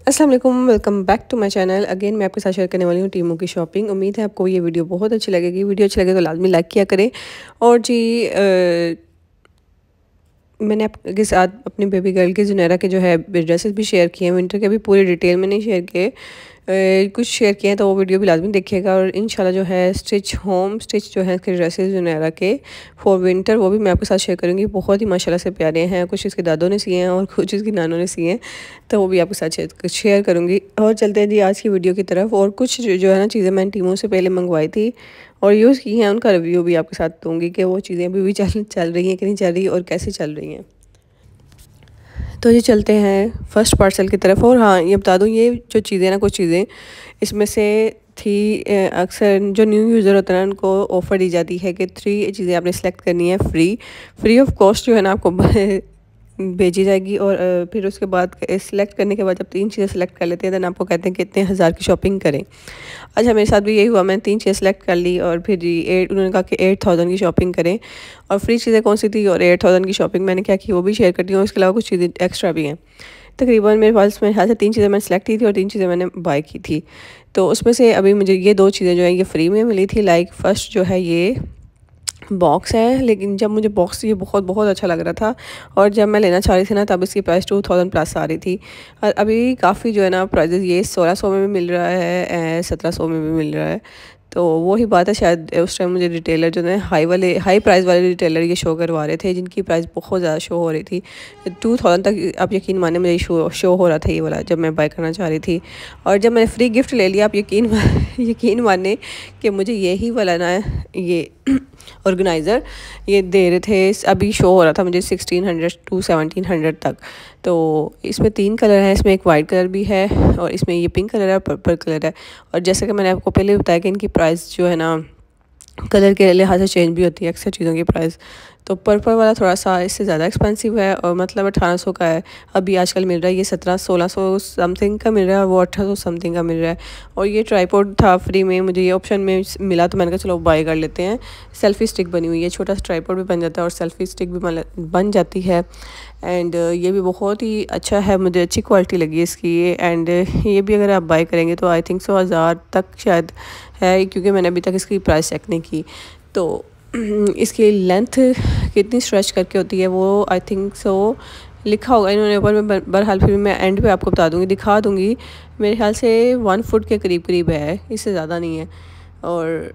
अस्सलाम वालेकुम, welcome back to my channel. Again मैं आपके साथ शेयर करने वाली हूँ टीमों की शॉपिंग। उम्मीद है आपको ये वीडियो बहुत अच्छी लगेगी। वीडियो अच्छी लगे तो लाजमी लाइक किया करें। और जी मैंने आपके साथ अपनी बेबी गर्ल के ज़ुनैरा के जो है ड्रेसेस भी शेयर किए हैं। विंटर के भी पूरे डिटेल में नहीं शेयर किए, कुछ शेयर किए हैं, तो वो वीडियो भी लाजमी देखिएगा। और इंशाल्लाह जो है होम स्टिच जो है इसके ड्रेसेस ज़ुनैरा के फॉर विंटर, वो भी मैं आपके साथ शेयर करूँगी। बहुत ही माशाल्लाह से प्यारे हैं। कुछ इसके दादों ने सिए हैं और कुछ इसकी नानों ने सिए हैं, तो वो भी आपके साथ शेयर करूँगी। और चलते हैं जी आज की वीडियो की तरफ। और कुछ जो है ना चीज़ें मैंने टीमों से पहले मंगवाई थी और यूज़ की हैं, उनका रिव्यू भी आपके साथ दूँगी कि वो चीज़ें अभी भी चल रही हैं कि नहीं चल रही और कैसे चल रही हैं। तो ये चलते हैं फर्स्ट पार्सल की तरफ। और हाँ, ये बता दूँ, ये जो चीज़ें ना, कुछ चीज़ें इसमें से थी, अक्सर जो न्यू यूज़र होता है ना उनको ऑफ़र दी जाती है कि 3 चीज़ें आपने सेलेक्ट करनी है फ्री ऑफ कॉस्ट जो है ना आपको भेजी जाएगी। और फिर उसके बाद सिलेक्ट करने के बाद जब 3 चीज़ें सेलेक्ट कर लेते हैं तो आपको कहते हैं कि इतने हज़ार की शॉपिंग करें। अच्छा, मेरे साथ भी यही हुआ। मैंने 3 चीज़ें सेलेक्ट कर ली और फिर उन्होंने कहा कि 8000 की शॉपिंग करें। और फ्री चीज़ें कौन सी थी और 8000 की शॉपिंग मैंने क्या की वो भी शेयर करती हूँ। इसके अलावा कुछ चीज़ें एक्स्ट्रा भी हैं। तकरीबन मेरे ख्याल से 3 चीज़ें मैंने सेलेक्ट की थी और 3 चीज़ें मैंने बाय की थी। तो उसमें से अभी मुझे ये 2 चीज़ें जो हैं ये फ्री में मिली थी। लाइक फ़र्स्ट जो है ये बॉक्स है, लेकिन जब मुझे बॉक्स ये बहुत बहुत अच्छा लग रहा था और जब मैं लेना चाह रही थी ना तब इसकी प्राइस 2000 प्लस आ रही थी। और अभी काफ़ी जो है ना प्राइजेज़ ये 1600 में भी मिल रहा है, 1700 में भी मिल रहा है। तो वही बात है, शायद उस टाइम मुझे रिटेलर जो है हाई प्राइस वाले रिटेलर ये शो करवा रहे थे, जिनकी प्राइस बहुत ज़्यादा शो हो रही थी। 2000 तक आप यकीन माने मुझे शो हो रहा था ये वाला, जब मैं बाय करना चाह रही थी। और जब मैंने फ्री गिफ्ट ले लिया, आप यकीन माने कि मुझे यही वाला ना ये ऑर्गेनाइज़र ये दे रहे थे। अभी शो हो रहा था मुझे 1600 टू 1700 तक। तो इसमें 3 कलर हैं, इसमें एक वाइट कलर भी है और इसमें ये पिंक कलर है और पर्पल कलर है। और जैसे कि मैंने आपको पहले बताया कि इनकी प्राइस जो है ना कलर के लिहाज से चेंज भी होती है अक्सर चीज़ों की प्राइस। तो पर्पल वाला थोड़ा सा इससे ज़्यादा एक्सपेंसिव है और मतलब 1800 का है। अभी आजकल मिल रहा है ये 1600 समथिंग का मिल रहा है और वो 1800 समथिंग का मिल रहा है। और ये ट्राइपॉड था फ्री में, मुझे ये ऑप्शन में मिला तो मैंने कहा चलो बाय कर लेते हैं। सेल्फी स्टिक बनी हुई है, छोटा सा ट्राइपॉड भी बन जाता है और सेल्फी स्टिक भी बन जाती है। एंड ये भी बहुत ही अच्छा है, मुझे अच्छी क्वालिटी लगी इसकी। एंड ये भी अगर आप बाय करेंगे तो आई थिंक 1000 तक शायद है, क्योंकि मैंने अभी तक इसकी प्राइस चेक नहीं की। तो इसकी लेंथ कितनी स्ट्रेच करके होती है वो आई थिंक लिखा होगा इन्होंने ऊपर में। बहरहाल फिर मैं एंड पे आपको बता दूंगी, दिखा दूंगी। मेरे ख्याल से 1 फुट के करीब है, इससे ज़्यादा नहीं है। और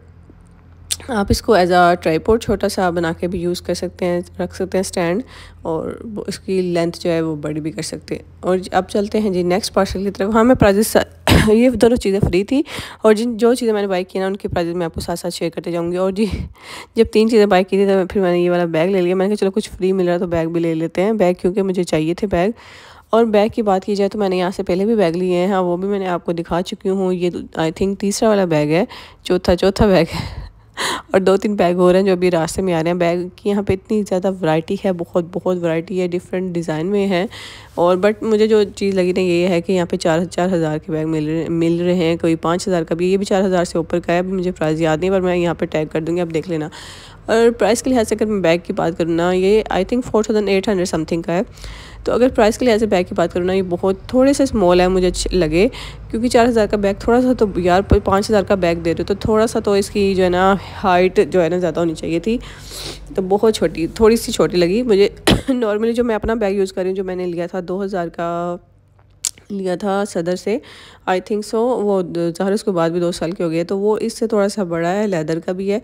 आप इसको एज आ ट्राइपॉड छोटा सा बना के भी यूज़ कर सकते हैं, रख सकते हैं स्टैंड, और इसकी लेंथ जो है वो बड़ी भी कर सकते हैं। और अब चलते हैं जी नेक्स्ट पार्सल की तरफ। हाँ, मैं प्राइजेस ये दोनों चीज़ें फ्री थी और जो चीज़ें मैंने बाय की ना उनकी प्राइजेस मैं आपको साथ साथ शेयर करते जाऊँगी। और जी जब 3 चीज़ें बाय की थी तो फिर मैंने ये वाला बैग ले लिया। मैंने कहा चलो कुछ फ्री मिल रहा है तो बैग भी ले लेते हैं, बैग क्योंकि मुझे चाहिए थे बैग। और बैग की बात की जाए तो मैंने यहाँ से पहले भी बैग लिए हैं, हाँ वो भी मैंने आपको दिखा चुकी हूँ। ये आई थिंक तीसरा वाला बैग है, चौथा बैग है। और 2-3 बैग हो रहे हैं जो अभी रास्ते में आ रहे हैं। बैग की यहाँ पे इतनी ज़्यादा वैरायटी है, बहुत वैरायटी है, डिफरेंट डिज़ाइन में है। और बट मुझे जो चीज़ लगी ना ये है कि यहाँ पे 4 हज़ार के बैग मिल रहे हैं, कोई 5000 का भी, ये भी 4000 से ऊपर का है। मुझे प्राइस याद नहीं, पर मैं यहाँ पे टैग कर दूँगी, आप देख लेना। और प्राइस के लिहाज से अगर मैं बैग की बात करूँ ना, ये आई थिंक 4800 समथिंग का है। तो अगर प्राइस के लिहाज से बैग की बात करूँ ना, ये बहुत थोड़े से स्मॉल है मुझे अच्छे लगे, क्योंकि 4000 का बैग थोड़ा सा तो यार 5000 का बैग दे रहे हो तो थोड़ा सा तो इसकी जो है ना हाइट जो है ना ज़्यादा होनी चाहिए थी। तो बहुत छोटी, थोड़ी सी छोटी लगी मुझे। नॉर्मली जो मैं अपना बैग यूज़ कर रही हूँ, जो मैंने लिया था 2000 का लिया था सदर से, आई थिंक वो ज़ाहिर उसके बाद भी 2 साल के हो गए, तो वो इससे थोड़ा सा बड़ा है, लेदर का भी है।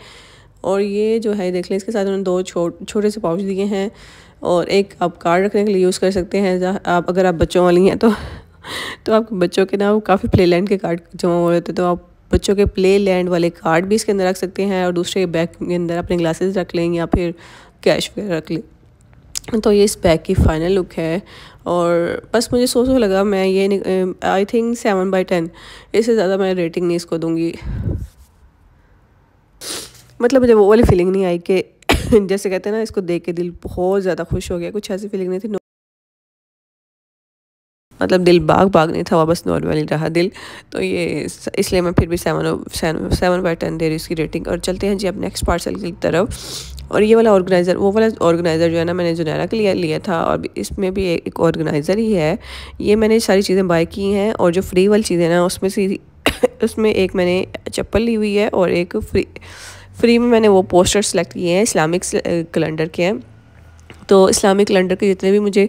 और ये जो है देख लें, इसके साथ उन्होंने 2 छोटे से पाउच दिए हैं और एक आप कार्ड रखने के लिए यूज़ कर सकते हैं। आप अगर आप बच्चों वाली हैं तो आपके बच्चों के ना वो काफ़ी प्ले लैंड के कार्ड जमा हो रहे थे, तो आप बच्चों के प्ले लैंड वाले कार्ड भी इसके अंदर रख सकते हैं और दूसरे बैग के अंदर अपने ग्लासेस रख लें या फिर कैश वगैरह रख लें। तो ये इस बैग की फ़ाइनल लुक है। और बस मुझे लगा, मैं ये आई थिंक 7/10, इससे ज़्यादा मैं रेटिंग नहीं इसको दूँगी। मतलब मुझे वो वाली फीलिंग नहीं आई कि जैसे कहते हैं ना इसको देख के दिल बहुत ज़्यादा खुश हो गया, कुछ ऐसी फीलिंग नहीं थी। मतलब दिल बाग नहीं था, वापस नॉर्मली रहा दिल। तो ये इसलिए मैं फिर भी 7/10 दे रही इसकी रेटिंग। और चलते हैं जी अब नेक्स्ट पार्सल की तरफ। और ये वाला ऑर्गेनाइज़र, वो वाला ऑर्गेनाइज़र जो है ना मैंने जुनैरा के लिए लिया था, और इसमें भी एक ऑर्गेनाइज़र ही है। ये मैंने सारी चीज़ें बाय की हैं, और जो फ्री वाली चीज़ें ना उसमें से उसमें एक मैंने चप्पल ली हुई है, और एक फ्री में मैंने वो पोस्टर सेलेक्ट किए हैं, इस्लामिक कैलेंडर के हैं। तो इस्लामिक कैलेंडर के जितने भी मुझे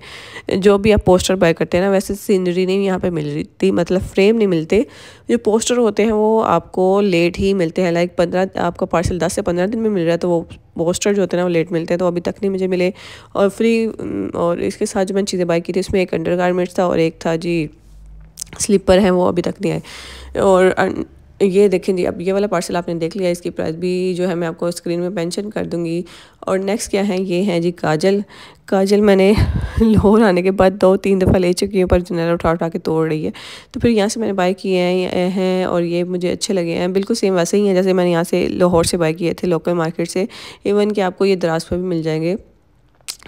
जो भी आप पोस्टर बाय करते हैं ना, वैसे सीनरी नहीं यहाँ पे मिल रही थी, मतलब फ्रेम नहीं मिलते। जो पोस्टर होते हैं वो आपको लेट ही मिलते हैं, लाइक 15, आपका पार्सल 10 से 15 दिन में मिल रहा है, तो वो पोस्टर जो होते हैं ना वो लेट मिलते हैं, तो अभी तक नहीं मुझे मिले। और फ्री, और इसके साथ जो मैंने चीज़ें बाय की थी उसमें एक अंडरगारमेंट्स था और एक था जी स्लीपर है, वो अभी तक नहीं आए। और ये देखें जी, अब ये वाला पार्सल आपने देख लिया, इसकी प्राइस भी जो है मैं आपको स्क्रीन में मेंशन कर दूंगी। और नेक्स्ट क्या है, ये है जी काजल। काजल मैंने लाहौर आने के बाद 2-3 दफ़ा ले चुकी हूँ, पर जुनैरा उठा उठा के तोड़ रही है। तो फिर यहाँ से मैंने बाय किए हैं और ये मुझे अच्छे लगे हैं, बिल्कुल सेम वैसे ही हैं जैसे मैंने यहाँ से लाहौर से बाय किए थे, लोकल मार्केट से। इवन कि आपको ये दराज पर भी मिल जाएंगे।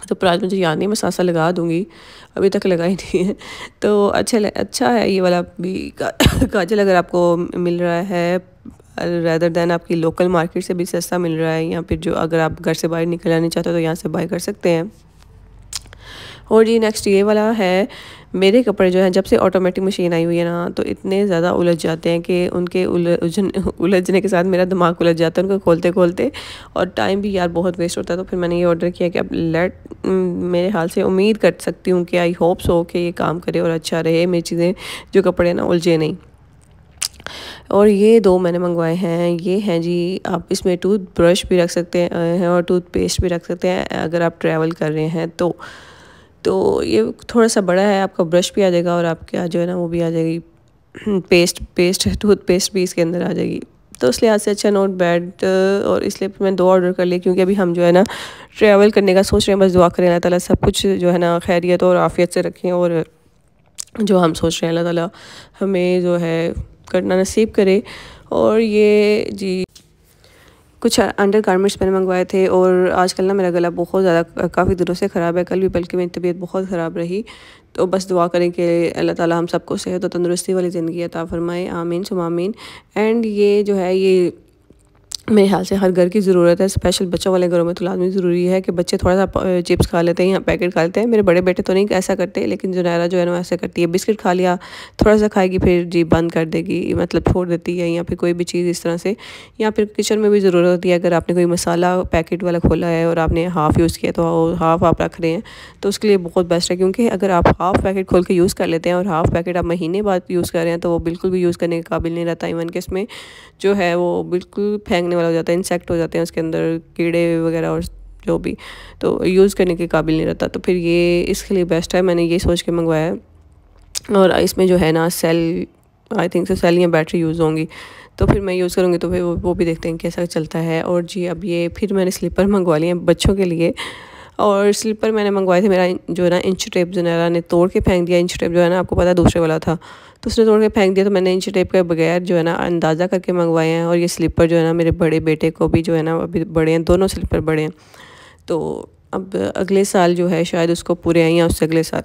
तो प्राइस मुझे याद नहीं, मैं साथ साथ लगा दूंगी, अभी तक लगाई नहीं है। तो अच्छा है ये वाला भी काजल, अगर आपको मिल रहा है रैदर दैन आपकी लोकल मार्केट से भी सस्ता मिल रहा है, या फिर जो अगर आप घर से बाहर निकलना नहीं चाहते तो यहाँ से बाय कर सकते हैं। और जी नेक्स्ट ये वाला है, मेरे कपड़े जो हैं जब से ऑटोमेटिक मशीन आई हुई है ना, तो इतने ज़्यादा उलझ जाते हैं कि उनके उलझने के साथ मेरा दिमाग उलझ जाता है उनको खोलते खोलते, और टाइम भी यार बहुत वेस्ट होता है। तो फिर मैंने ये ऑर्डर किया कि अब मेरे हाल से उम्मीद कर सकती हूँ कि आई होप सो कि ये काम करे और अच्छा रहे, मेरी चीज़ें जो कपड़े ना उलझे नहीं। और ये 2 मैंने मंगवाए हैं, ये हैं जी, आप इसमें टूथ ब्रश भी रख सकते हैं और टूथपेस्ट भी रख सकते हैं अगर आप ट्रैवल कर रहे हैं तो ये थोड़ा सा बड़ा है, आपका ब्रश भी आ जाएगा और आपके जो है ना वो भी आ जाएगी, पेस्ट टूथपेस्ट भी इसके अंदर आ जाएगी। तो इस लिहाज से अच्छा, नॉट बैड। और इसलिए मैं 2 ऑर्डर कर ली, क्योंकि अभी हम जो है ना ट्रैवल करने का सोच रहे हैं। बस दुआ करें अल्लाह ताला सब कुछ जो है ना खैरियत और आफियत से रखें, और जो हम सोच रहे हैं अल्लाह ताला हमें जो है करना नसीब करे। और ये जी कुछ अंडर गारमेंट्स मैंने मंगवाए थे, और आजकल ना मेरा गला बहुत ज़्यादा काफ़ी दिनों से ख़राब है, कल भी बल्कि मेरी तबीयत बहुत ख़राब रही। तो बस दुआ करें कि अल्लाह ताला हम सबको सेहत और तंदुरुस्ती वाली ज़िंदगी अता फरमाए, आमीन सुम आमीन। एंड ये जो है ये मेरे ख्याल से हर घर की ज़रूरत है, स्पेशल बच्चों वाले घरों में तो लाजमी ज़रूरी है कि बच्चे थोड़ा सा चिप्स खा लेते हैं या पैकेट खा लेते हैं। मेरे बड़े बेटे तो नहीं ऐसा करते, लेकिन जुनैरा जो है ना ऐसा करती है, बिस्किट खा लिया, थोड़ा सा खाएगी, फिर जी बंद कर देगी, मतलब छोड़ देती है, या फिर कोई भी चीज़ इस तरह से। या फिर किचन में भी ज़रूरत होती है, अगर आपने कोई मसाला पैकेट वाला खोला है और आपने हाफ़ यूज़ किया तो हाफ़ आप रख रहे हैं, तो उसके लिए बहुत बेस्ट है। क्योंकि अगर आप हाफ़ पैकेट खोल के यूज़ कर लेते हैं और हाफ़ पैकेट आप महीने बाद यूज़ कर रहे हैं, तो वो बिल्कुल भी यूज़ करने के काबिल नहीं रहता। इवन कि इसमें जो है वो बिल्कुल फेंकने वाला हो जाता है, इंसेक्ट हो जाते हैं उसके अंदर, कीड़े वगैरह और जो भी, तो यूज़ करने के काबिल नहीं रहता। तो फिर ये इसके लिए बेस्ट है, मैंने ये सोच के मंगवाया है। और इसमें जो है ना सेल, आई थिंक से सेल या बैटरी यूज़ होंगी, तो फिर मैं यूज़ करूँगी, तो फिर वो भी देखते हैं कैसा चलता है। और जी अब ये फिर मैंने स्लीपर मंगवा लिए हैं बच्चों के लिए, और स्लीपर मैंने मंगवाए थे, मेरा जो है ना इंच टेप जुनैरा ने तोड़ के फेंक दिया। इंच टेप जो है ना आपको पता है दूसरे वाला था, तो उसने तोड़ के फेंक दिया, तो मैंने इंच टेप के बगैर जो है ना अंदाज़ा करके मंगवाए हैं। और ये स्लीपर जो है ना मेरे बड़े बेटे को भी जो है ना अभी बड़े हैं, दोनों स्लीपर बड़े हैं, तो अब अगले साल जो है शायद उसको पूरे आए या उससे अगले साल।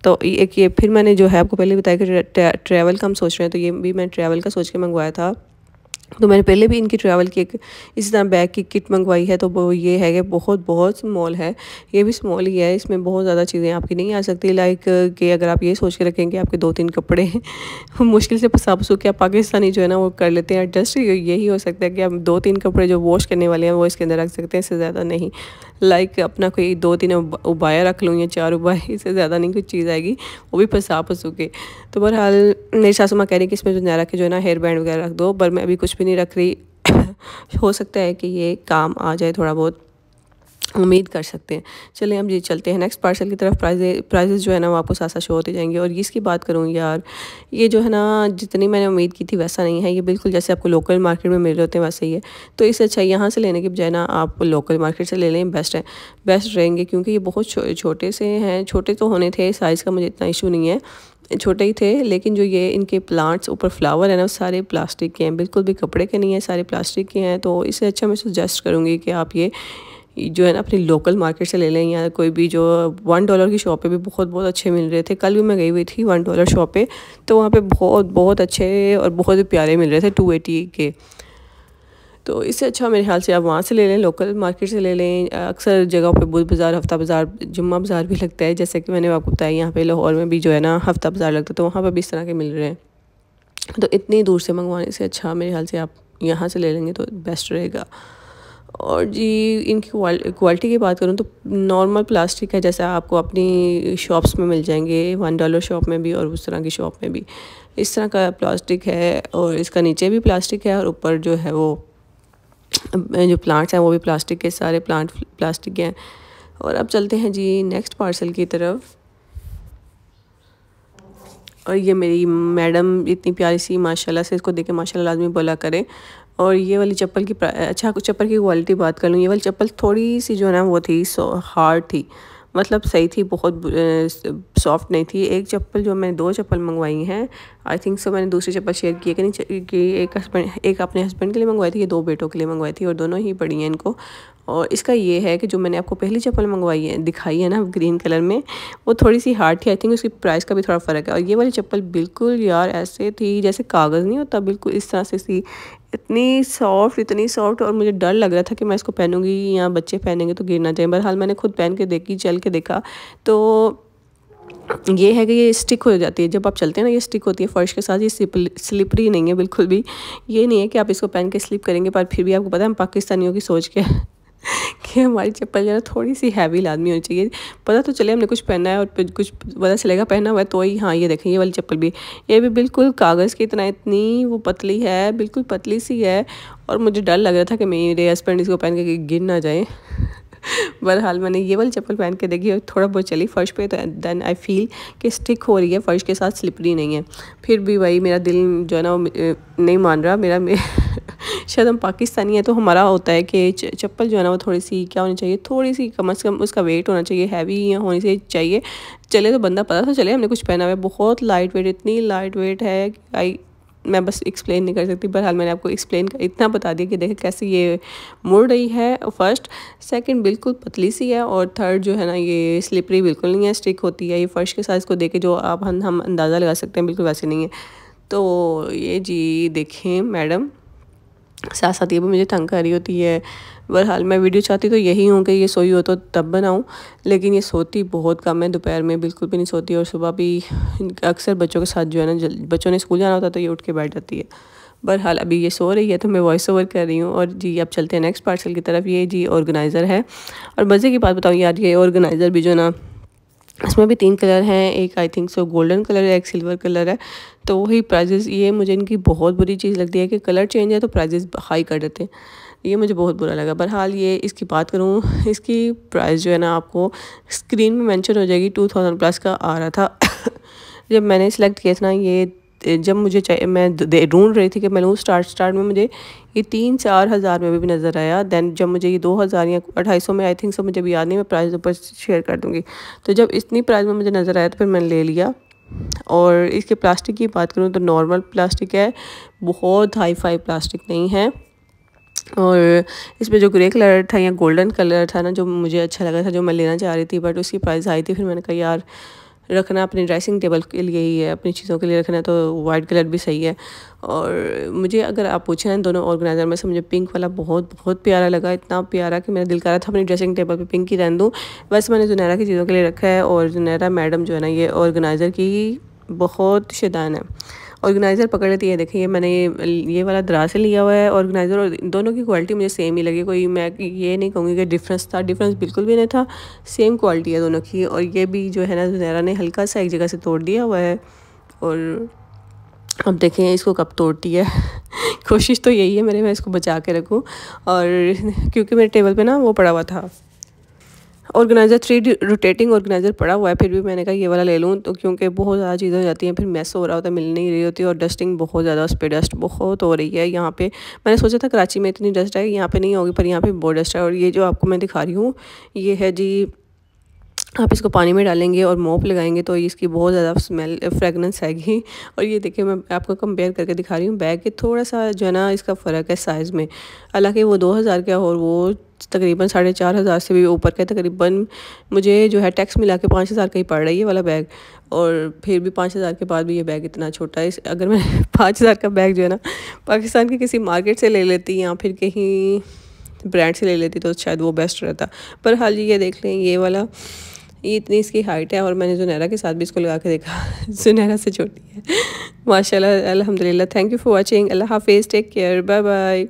तो एक ये फिर मैंने जो है आपको पहले बताया कि ट्रैवल का हम सोच रहे हैं, तो ये भी मैं ट्रैवल का सोच के मंगवाया था। तो मैंने पहले भी इनकी ट्रैवल की एक इसी तरह बैग की किट मंगवाई है, तो वो ये है कि बहुत स्मॉल है, ये भी स्मॉल ही है, इसमें बहुत ज़्यादा चीज़ें आपकी नहीं आ सकती। लाइक कि अगर आप ये सोच के रखें कि आपके 2-3 कपड़े मुश्किल से पसा के आप पाकिस्तानी जो है ना वो कर लेते हैं एडजस्ट, यही हो सकता है कि आप 2-3 कपड़े जो वॉश करने वाले हैं वो इसके अंदर रख सकते हैं, इससे ज़्यादा नहीं। लाइक अपना कोई 2-3 उबाया रख लूँ या 4 उबाए, इससे ज़्यादा नहीं कुछ चीज़ आएगी, वो भी पसू के। तो बहरहाल मेरी सासू माँ कह रही कि इसमें जुनैरा के जो है ना हेयर बैंड वगैरह रख दो, पर मैं अभी कुछ भी नहीं रख रही। हो सकता है कि ये काम आ जाए, थोड़ा बहुत उम्मीद कर सकते हैं। चलें अब ये चलते हैं नेक्स्ट पार्सल की तरफ। प्राइजेस जो है ना वो आपको साथ साथ शो होते जाएंगे। और इसकी बात करूँ यार, ये जो है ना जितनी मैंने उम्मीद की थी वैसा नहीं है, ये बिल्कुल जैसे आपको लोकल मार्केट में मिल रहे होते हैं वैसे ही है। तो इससे अच्छा यहाँ से लेने के बजाय ना आप लोकल मार्केट से ले लें, बेस्ट रहेंगे, क्योंकि ये बहुत छोटे से हैं। छोटे तो होने थे, साइज़ का मुझे इतना इशू नहीं है, छोटे ही थे, लेकिन जो ये इनके प्लांट्स ऊपर फ्लावर है ना वो सारे प्लास्टिक के हैं, बिल्कुल भी कपड़े के नहीं है, सारे प्लास्टिक के हैं। तो इससे अच्छा मैं सजेस्ट करूँगी कि आप ये जो है ना अपनी लोकल मार्केट से ले लें, या कोई भी जो $1 की शॉप पे भी बहुत अच्छे मिल रहे थे। कल भी मैं गई हुई थी $1 शॉप पे, तो वहाँ पे बहुत अच्छे और बहुत प्यारे मिल रहे थे 280 के। तो इससे अच्छा मेरे ख्याल से आप वहाँ से ले लें, लोकल मार्केट से ले लें। अक्सर जगहों पे बुध बाज़ार, हफ्ता बाज़ार, जुम्मा बाज़ार भी लगता है। जैसे कि मैंने आपको बताया यहाँ पे लाहौर में भी जो है ना हफ्ता बाज़ार लगता है, तो वहाँ पर भी इस तरह के मिल रहे हैं। तो इतनी दूर से मंगवाने से अच्छा मेरे ख्याल से आप यहाँ से ले लेंगे तो बेस्ट रहेगा। और जी इनकी क्वालिटी की बात करूँ तो नॉर्मल प्लास्टिक है, जैसा आपको अपनी शॉप्स में मिल जाएंगे, $1 शॉप में भी और उस तरह की शॉप में भी इस तरह का प्लास्टिक है। और इसका नीचे भी प्लास्टिक है और ऊपर जो है वो जो प्लांट्स हैं वो भी प्लास्टिक के, सारे प्लांट प्लास्टिक हैं। और अब चलते हैं जी नेक्स्ट पार्सल की तरफ। और ये मेरी मैडम इतनी प्यारी सी, माशाल्लाह से, इसको देख के माशाल्लाह आदमी बोला करे। और ये वाली चप्पल की अच्छा चप्पल की क्वालिटी बात कर लूँ, ये वाली चप्पल थोड़ी सी जो है ना वो थी हार्ड थी, मतलब सही थी, बहुत सॉफ्ट नहीं थी। एक चप्पल जो मैंने 2 चप्पल मंगवाई हैं, आई थिंक सो मैंने दूसरी चप्पल शेयर की है कि नहीं, कि एक अपने हस्बैंड के लिए मंगवाई थी, ये 2 बेटों के लिए मंगवाई थी और दोनों ही पड़ी हैं इनको। और इसका ये है कि जो मैंने आपको पहली चप्पल मंगवाई है, दिखाई है ना ग्रीन कलर में, वो थोड़ी सी हार्ड थी। आई थिंक उसकी प्राइस का भी थोड़ा फ़र्क है। और ये वाली चप्पल बिल्कुल यार ऐसे थी जैसे कागज़ नहीं होता, बिल्कुल इस तरह से थी, इतनी सॉफ्ट। और मुझे डर लग रहा था कि मैं इसको पहनूंगी या बच्चे पहनेंगे तो गिर ना जाए। बहरहाल मैंने खुद पहन के देखी, चल के देखा, तो ये है कि ये स्टिक हो जाती है जब आप चलते हैं ना, ये स्टिक होती है फर्श के साथ। ये स्लिपरी नहीं है बिल्कुल भी। ये नहीं है कि आप इसको पहन के स्लिप करेंगे, पर फिर भी आपको पता है हम पाकिस्तानियों की सोच के कि हमारी चप्पल जो है थोड़ी सी हैवी लादमी होनी चाहिए। पता तो चले हमने कुछ पहना है और कुछ पता चलेगा पहना हुआ है तो ही। हाँ ये देखें, ये वाली चप्पल भी, ये भी बिल्कुल कागज़ की तरह, इतनी वो पतली है, बिल्कुल पतली सी है। और मुझे डर लग रहा था कि मेरे हस्बैंड इसको पहन के गिर ना जाए। बहरहाल मैंने ये वाली चप्पल पहन के देखी और थोड़ा बहुत चली फर्श पे, तो देन आई फील कि स्टिक हो रही है, फर्श के साथ स्लिपरी नहीं है। फिर भी भाई मेरा दिल जो है ना नहीं मान रहा मेरा शायद हम पाकिस्तानी है तो हमारा होता है कि चप्पल जो है ना वो थोड़ी सी क्या होनी चाहिए, थोड़ी सी कम से कम उसका वेट होना चाहिए, हैवी होनी चाहिए। चले तो बंदा पता तो चले हमने कुछ पहना हुआ है। बहुत लाइट वेट, इतनी लाइट वेट है कि मैं बस एक्सप्लेन नहीं कर सकती। बहरहाल मैंने आपको इतना बता दिया कि देखें कैसे ये मुड़ रही है। फर्स्ट, सेकंड बिल्कुल पतली सी है, और थर्ड जो है ना ये स्लिपरी बिल्कुल नहीं है, स्टिक होती है। ये फर्श के साथ इसको देखे जो आप हम अंदाज़ा लगा सकते हैं, बिल्कुल वैसे नहीं है। तो ये जी देखें मैडम, साथ साथ ये भी मुझे तंग कर रही होती है। बहरहाल मैं वीडियो चाहती तो यही हूँ कि ये सोई हो तो तब बनाऊँ, लेकिन ये सोती बहुत कम है, दोपहर में बिल्कुल भी नहीं सोती। और सुबह भी अक्सर बच्चों के साथ जो है ना, बच्चों ने स्कूल जाना होता तो ये उठ के बैठ जाती है। बहरहाल अभी ये सो रही है तो मैं वॉइस ओवर कर रही हूँ। और जी अब चलते हैं नेक्स्ट पार्सल की तरफ। ये जी ऑर्गेनाइज़र है, और मज़े की बात बताऊँ यार, ये ऑर्गेनाइज़र भी जो ना, इसमें भी 3 कलर हैं, एक I think so golden colour है, एक सिल्वर कलर है। तो वही प्राइजेस, ये मुझे इनकी बहुत बुरी चीज़ लगती है कि कलर चेंज है तो प्राइजेस हाई कर देते हैं। ये मुझे बहुत बुरा लगा। बहरहाल ये इसकी बात करूँ, इसकी प्राइस जो है ना आपको स्क्रीन में मेंशन हो जाएगी, 2000 प्लस का आ रहा था। जब मैंने सेलेक्ट किया था ना, ये जब मुझे चाहिए, मैं ढूंढ रही थी कि मैं लूँ, स्टार्ट में मुझे ये 3-4 हज़ार में भी नज़र आया। दैन जब मुझे ये 2000 या 2800 में, आई थिंक सो, मुझे भी याद नहीं, मैं प्राइस ऊपर शेयर कर दूँगी। तो जब इतनी प्राइस में मुझे नज़र आया तो फिर मैंने ले लिया। और इसके प्लास्टिक की बात करूँ तो नॉर्मल प्लास्टिक है, बहुत हाई फाई प्लास्टिक नहीं है। और इसमें जो ग्रे कलर था या गोल्डन कलर था ना, जो मुझे अच्छा लगा था, जो मैं लेना चाह रही थी, बट उसकी प्राइस आई थी। फिर मैंने कहा यार रखना अपने ड्रेसिंग टेबल के लिए ही है, अपनी चीज़ों के लिए रखना है, तो वाइट कलर भी सही है। और मुझे अगर आप पूछें ना, दोनों ऑर्गेनाइज़र में से मुझे पिंक वाला बहुत प्यारा लगा, इतना प्यारा कि मेरा दिल कर रहा था अपनी ड्रेसिंग टेबल पे पिंक ही रहने दूँ। वैसे मैंने जुनैरा की चीज़ों के लिए रखा है, और जुनैरा मैडम जो है ना, ये ऑर्गेनाइज़र की बहुत शैतान है, ऑर्गेनाइज़र पकड़ लेती है। देखिए मैंने ये वाला दराज से लिया हुआ है ऑर्गेनाइज़र, और दोनों की क्वालिटी मुझे सेम ही लगी। कोई मैं ये नहीं कहूँगी कि डिफरेंस था, डिफरेंस बिल्कुल भी नहीं था, सेम क्वालिटी है दोनों की। और ये भी जो है ना, ज़ुनैरा ने हल्का सा एक जगह से तोड़ दिया हुआ है, और अब देखें इसको कब तोड़ती है। कोशिश तो यही है मेरे, मैं इसको बचा के रखूँ। और क्योंकि मेरे टेबल पे ना वो पड़ा हुआ था ऑर्गेनाइज़र, 3D रोटेटिंग ऑर्गेनाइज़र पड़ा हुआ है, फिर भी मैंने कहा ये वाला ले लूँ, तो क्योंकि बहुत ज़्यादा चीज़ें हो जाती हैं, फिर मैस हो रहा होता है, मिल नहीं रही होती, और डस्टिंग बहुत ज़्यादा, उस पर डस्ट बहुत हो रही है। यहाँ पे मैंने सोचा था कराची में इतनी डस्ट है, यहाँ पे नहीं होगी, पर यहाँ पे बहुत डस्ट है। और ये जो आपको मैं दिखा रही हूँ, ये है जी आप इसको पानी में डालेंगे और मोप लगाएंगे तो इसकी बहुत ज़्यादा स्मेल फ्रेगनेंस आएगी। और ये देखिए मैं आपको कंपेयर करके दिखा रही हूँ बैग के, थोड़ा सा जो है ना इसका फ़र्क है साइज़ में। हालांकि वो 2000 का और वो तकरीबन 4500 से भी ऊपर का, तकरीबन मुझे जो है टैक्स मिला के 5000 का ही पड़ रहा है ये वाला बैग। और फिर भी 5000 के बाद भी ये बैग इतना छोटा है। अगर मैं 5000 का बैग जो है ना पाकिस्तान की किसी मार्केट से ले लेती या फिर कहीं ब्रांड से ले लेती तो शायद वो बेस्ट रहता। पर हाल ये देख लें, ये वाला, ये इतनी इसकी हाइट है और मैंने जुनैरा के साथ भी इसको लगा के देखा जुनैरा से छोटी है माशाल्लाह। अल्हम्दुलिल्लाह। Thank you for watching. अल्लाह हाफिज़, टेक केयर, बाय बाय।